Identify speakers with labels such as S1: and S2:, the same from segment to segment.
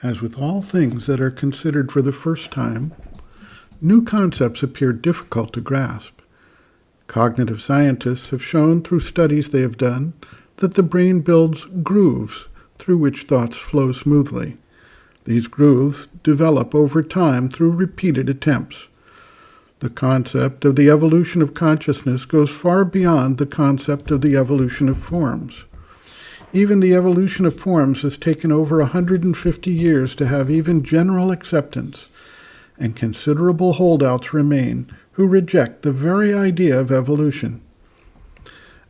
S1: As with all things that are considered for the first time, new concepts appear difficult to grasp. Cognitive scientists have shown through studies they have done that the brain builds grooves through which thoughts flow smoothly. These grooves develop over time through repeated attempts. The concept of the evolution of consciousness goes far beyond the concept of the evolution of forms. Even the evolution of forms has taken over 150 years to have even general acceptance, and considerable holdouts remain who reject the very idea of evolution.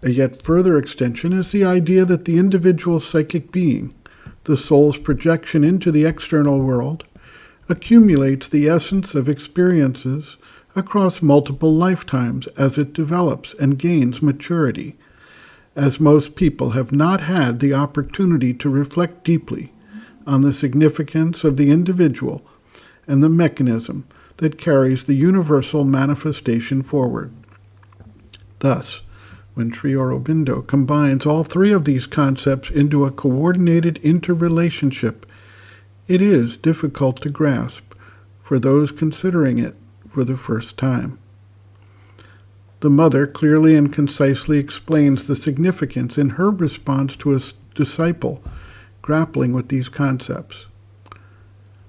S1: A yet further extension is the idea that the individual psychic being, the soul's projection into the external world, accumulates the essence of experiences across multiple lifetimes as it develops and gains maturity. As most people have not had the opportunity to reflect deeply on the significance of the individual and the mechanism that carries the universal manifestation forward. Thus, when Sri Aurobindo combines all three of these concepts into a coordinated interrelationship, it is difficult to grasp for those considering it for the first time. The mother clearly and concisely explains the significance in her response to a disciple grappling with these concepts.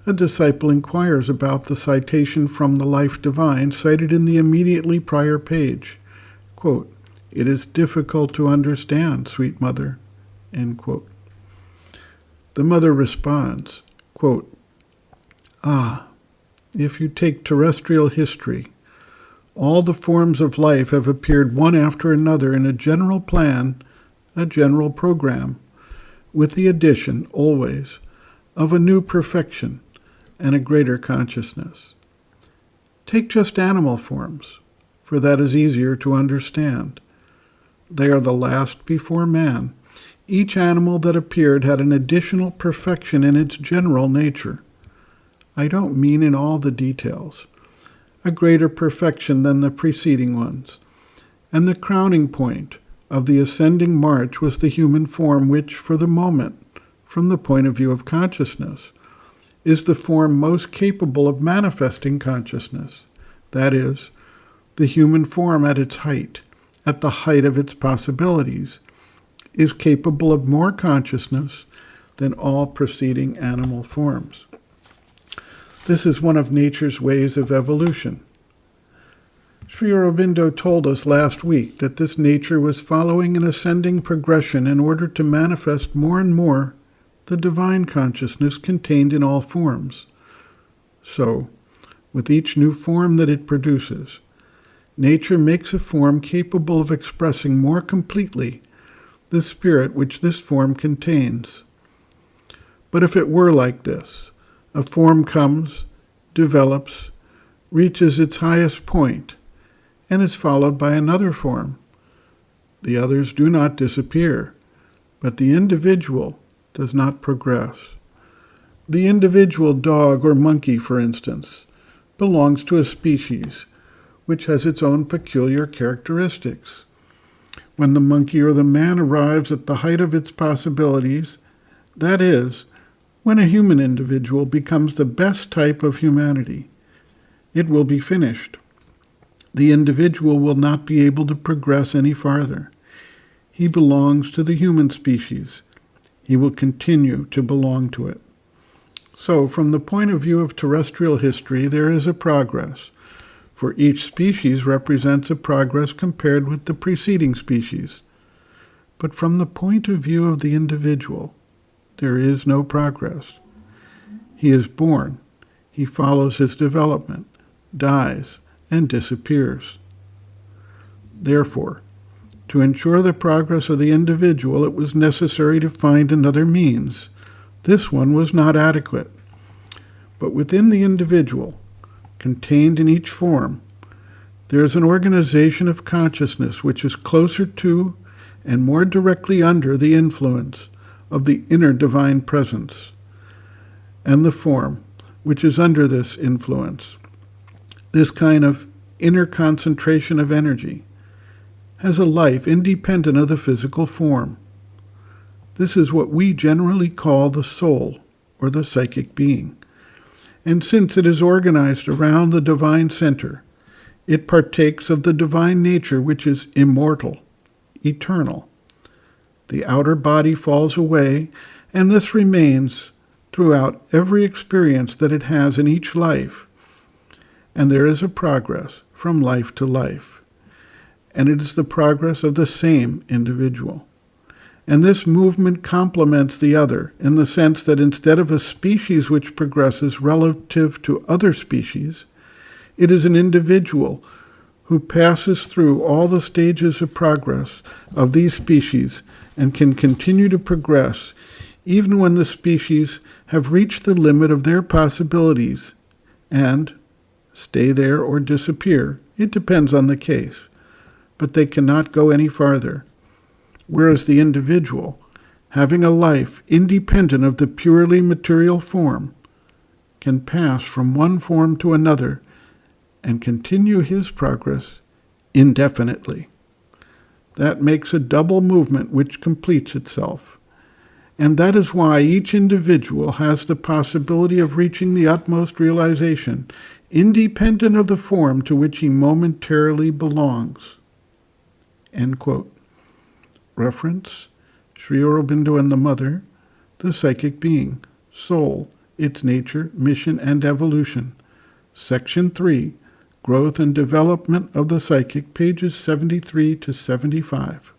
S1: A disciple inquires about the citation from the Life Divine cited in the immediately prior page. Quote, "It is difficult to understand, sweet mother." End quote. The mother responds, quote, If you take terrestrial history, all the forms of life have appeared one after another in a general plan, a general program, with the addition, always, of a new perfection and a greater consciousness. Take just animal forms, for that is easier to understand. They are the last before man. Each animal that appeared had an additional perfection in its general nature. I don't mean in all the details. A greater perfection than the preceding ones. And the crowning point of the ascending march was the human form which, for the moment, from the point of view of consciousness, is the form most capable of manifesting consciousness. That is, the human form at its height, at the height of its possibilities, is capable of more consciousness than all preceding animal forms. This is one of nature's ways of evolution. Sri Aurobindo told us last week that this nature was following an ascending progression in order to manifest more and more the divine consciousness contained in all forms. So, with each new form that it produces, nature makes a form capable of expressing more completely the spirit which this form contains. But if it were like this, a form comes, develops, reaches its highest point, and is followed by another form. The others do not disappear, but the individual does not progress. The individual dog or monkey, for instance, belongs to a species which has its own peculiar characteristics. When the monkey or the man arrives at the height of its possibilities, that is, when a human individual becomes the best type of humanity, it will be finished. The individual will not be able to progress any farther. He belongs to the human species. He will continue to belong to it. So, from the point of view of terrestrial history, there is a progress, for each species represents a progress compared with the preceding species. But from the point of view of the individual, there is no progress. He is born, he follows his development, dies, and disappears. Therefore, to ensure the progress of the individual, it was necessary to find another means. This one was not adequate. But within the individual, contained in each form, there is an organization of consciousness which is closer to and more directly under the influence of the inner divine presence, and the form which is under this influence. This kind of inner concentration of energy has a life independent of the physical form. This is what we generally call the soul, or the psychic being. And since it is organized around the divine center, it partakes of the divine nature, which is immortal, eternal. The outer body falls away, and this remains throughout every experience that it has in each life. And there is a progress from life to life. And it is the progress of the same individual. And this movement complements the other in the sense that instead of a species which progresses relative to other species, it is an individual who passes through all the stages of progress of these species and can continue to progress even when the species have reached the limit of their possibilities and stay there or disappear. It depends on the case. But they cannot go any farther. Whereas the individual, having a life independent of the purely material form, can pass from one form to another and continue his progress indefinitely. That makes a double movement which completes itself. And that is why each individual has the possibility of reaching the utmost realization, independent of the form to which he momentarily belongs. End quote. Reference, Sri Aurobindo and the Mother, The Psychic Being, Soul, Its Nature, Mission, and Evolution. Section 3, Growth and Development of the Psychic, pages 73 to 75.